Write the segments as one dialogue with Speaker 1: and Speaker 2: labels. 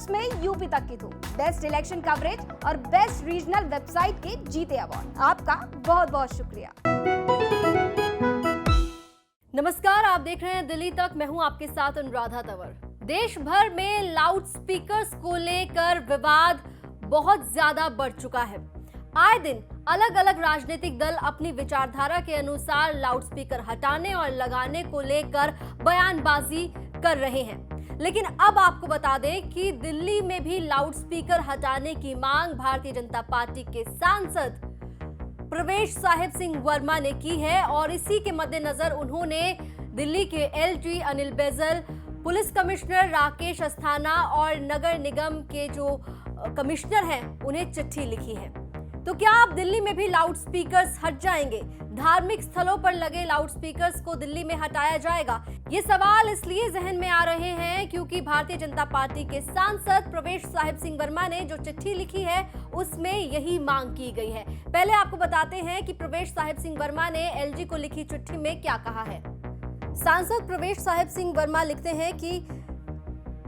Speaker 1: Sports में UP तक की धूम, बेस्ट इलेक्शन कवरेज और बेस्ट रीजनल वेबसाइट के जीते अवार्ड। आपका बहुत बहुत शुक्रिया।
Speaker 2: नमस्कार, आप देख रहे हैं दिल्ली तक। मैं हूं आपके साथ अनुराधा तंवर। देश भर में लाउड स्पीकर्स को लेकर विवाद बहुत ज्यादा बढ़ चुका है। आए दिन अलग अलग राजनीतिक दल अपनी विचारधारा के अनुसार लाउड स्पीकर हटाने और लगाने को लेकर बयानबाजी कर रहे हैं। लेकिन अब आपको बता दें कि दिल्ली में भी लाउड स्पीकर हटाने की मांग भारतीय जनता पार्टी के सांसद प्रवेश साहिब सिंह वर्मा ने की है और इसी के मद्देनजर उन्होंने दिल्ली के LG Anil Baijal, police commissioner Rakesh Asthana और नगर निगम के जो कमिश्नर हैं उन्हें चिट्ठी लिखी है। तो क्या अब दिल्ली में भी लाउड स्पीकर्स हट जाएंगे? धार्मिक स्थलों पर लगे लाउड स्पीकर्स को दिल्ली में हटाया जाएगा? ये सवाल इसलिए जहन में आ रहे हैं क्योंकि भारतीय जनता पार्टी के सांसद प्रवेश साहिब सिंह वर्मा ने जो चिट्ठी लिखी है उसमें यही मांग की गई है। पहले आपको बताते हैं कि प्रवेश साहिब सिंह वर्मा ने एलजी को लिखी चिट्ठी में क्या कहा है। सांसद प्रवेश साहिब सिंह वर्मा लिखते हैं कि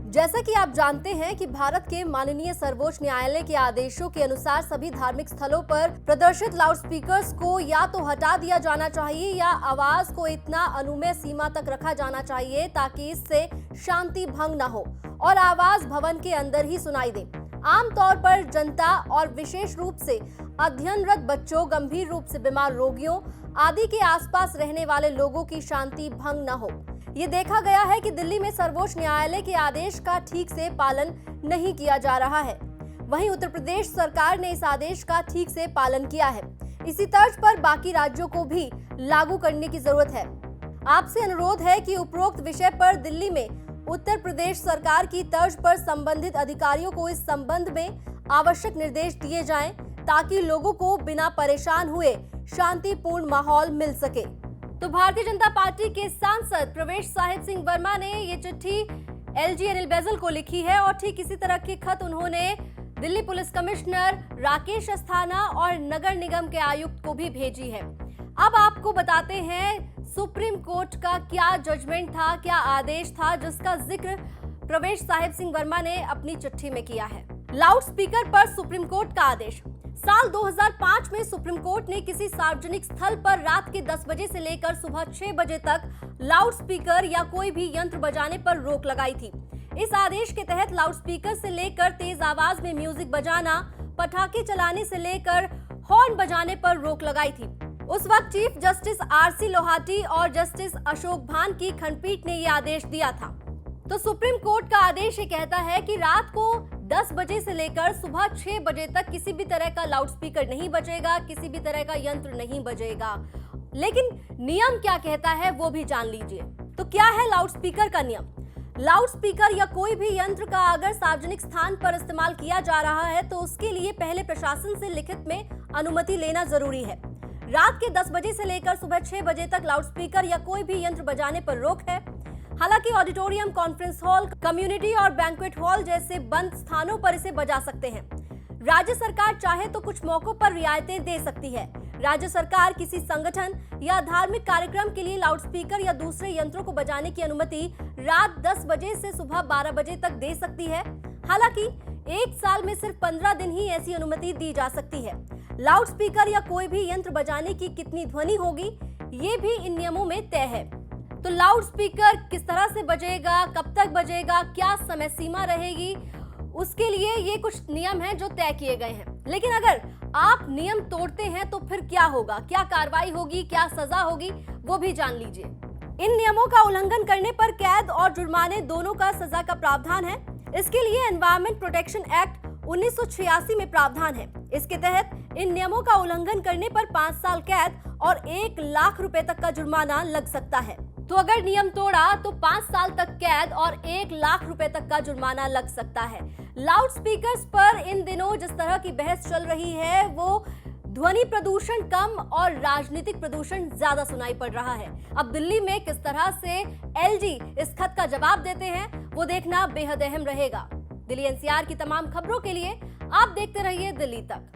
Speaker 2: जैसा कि आप जानते हैं कि भारत के माननीय सर्वोच्च न्यायालय के आदेशों के अनुसार सभी धार्मिक स्थलों पर प्रदर्शित लाउड स्पीकर्स को या तो हटा दिया जाना चाहिए या आवाज को इतना अनुमेय सीमा तक रखा जाना चाहिए ताकि इससे शांति भंग न हो और आवाज भवन के अंदर ही सुनाई दे। आमतौर पर जनता और विशेष रूप से अध्ययनरत बच्चों, गंभीर रूप से बीमार रोगियों आदि के आसपास रहने वाले लोगों की शांति भंग न हो। ये देखा गया है कि दिल्ली में सर्वोच्च न्यायालय के आदेश का ठीक से पालन नहीं किया जा रहा है। वहीं उत्तर प्रदेश सरकार ने इस आदेश का ठीक से पालन किया है। इसी तर्ज पर बाकी राज्यों को भी लागू करने की जरूरत है। आपसे अनुरोध है कि उपरोक्त विषय पर दिल्ली में उत्तर प्रदेश सरकार की तर्ज पर संबंधित अधिकारियों को इस संबंध में आवश्यक निर्देश दिए जाएं ताकि लोगों को बिना परेशान हुए शांतिपूर्ण माहौल मिल सके। तो भारतीय जनता पार्टी के सांसद प्रवेश साहिब सिंह वर्मा ने ये चिट्ठी एलजी अनिल बैजल को लिखी है और ठीक इसी तरह के खत उन्होंने दिल्ली पुलिस कमिश्नर राकेश अस्थाना और नगर निगम के आयुक्त को भी भेजी है। अब आपको बताते हैं सुप्रीम कोर्ट का क्या जजमेंट था, क्या आदेश था जिसका जिक्र प्रवेश साहिब सिंह वर्मा ने अपनी चिट्ठी में किया है। लाउड स्पीकर पर सुप्रीम कोर्ट का आदेश। साल 2005 में सुप्रीम कोर्ट ने किसी सार्वजनिक स्थल पर रात के 10 बजे से लेकर सुबह 6 बजे तक लाउड स्पीकर या कोई भी यंत्र बजाने पर रोक लगाई थी। इस आदेश के तहत लाउड स्पीकर से लेकर तेज आवाज में म्यूजिक बजाना, पटाखे चलाने से लेकर हॉर्न बजाने पर रोक लगाई थी। उस वक्त चीफ जस्टिस आरसी लोहाटी और जस्टिस अशोक भान की खंडपीठ ने यह आदेश दिया था। तो सुप्रीम कोर्ट का आदेश ये कहता है कि रात को 10 बजे से लेकर सुबह 6 बजे तक किसी भी तरह का लाउड स्पीकर नहीं बजेगा, किसी भी तरह का यंत्र नहीं बजेगा। लेकिन नियम क्या कहता है वो भी जान लीजिए। तो क्या है लाउड स्पीकर का नियम? लाउड स्पीकर या कोई भी यंत्र का अगर सार्वजनिक स्थान पर इस्तेमाल किया जा रहा है तो उसके लिए पहले प्रशासन से लिखित में अनुमति लेना जरूरी है। रात के 10 बजे से लेकर सुबह 6 बजे तक लाउड स्पीकर या कोई भी यंत्र बजाने पर रोक है। हालांकि ऑडिटोरियम, कॉन्फ्रेंस हॉल, कम्युनिटी और बैंक्वेट हॉल जैसे बंद स्थानों पर इसे बजा सकते हैं। राज्य सरकार चाहे तो कुछ मौकों पर रियायतें दे सकती है। राज्य सरकार किसी संगठन या धार्मिक कार्यक्रम के लिए लाउड स्पीकर या दूसरे यंत्रों को बजाने की अनुमति रात 10 बजे से सुबह 12 बजे तक दे सकती है। हालांकि एक साल में सिर्फ 15 दिन ही ऐसी अनुमति दी जा सकती है। लाउड स्पीकर या कोई भी यंत्र बजाने की कितनी ध्वनि होगी ये भी इन नियमों में तय है। तो लाउड स्पीकर किस तरह से बजेगा, कब तक बजेगा, क्या समय सीमा रहेगी, उसके लिए ये कुछ नियम हैं जो तय किए गए हैं। लेकिन अगर आप नियम तोड़ते हैं तो फिर क्या होगा, क्या कार्रवाई होगी, क्या सजा होगी, वो भी जान लीजिए। इन नियमों का उल्लंघन करने पर कैद और जुर्माने दोनों का सजा का प्रावधान है। इसके लिए एनवायरमेंट प्रोटेक्शन एक्ट 1986 में प्रावधान है। इसके तहत इन नियमों का उल्लंघन करने पर 5 साल कैद और 1 लाख रुपए तक का जुर्माना लग सकता है। तो अगर नियम तोड़ा तो 5 साल तक कैद और 1 लाख रुपए तक का जुर्माना लग सकता है। लाउड स्पीकर्स पर इन दिनों जिस तरह की बहस चल रही है वो ध्वनि प्रदूषण कम और राजनीतिक प्रदूषण ज्यादा सुनाई पड़ रहा है। अब दिल्ली में किस तरह से एलजी इस खत का जवाब देते हैं वो देखना बेहद अहम रहेगा। दिल्ली एनसीआर की तमाम खबरों के लिए आप देखते रहिए दिल्ली तक।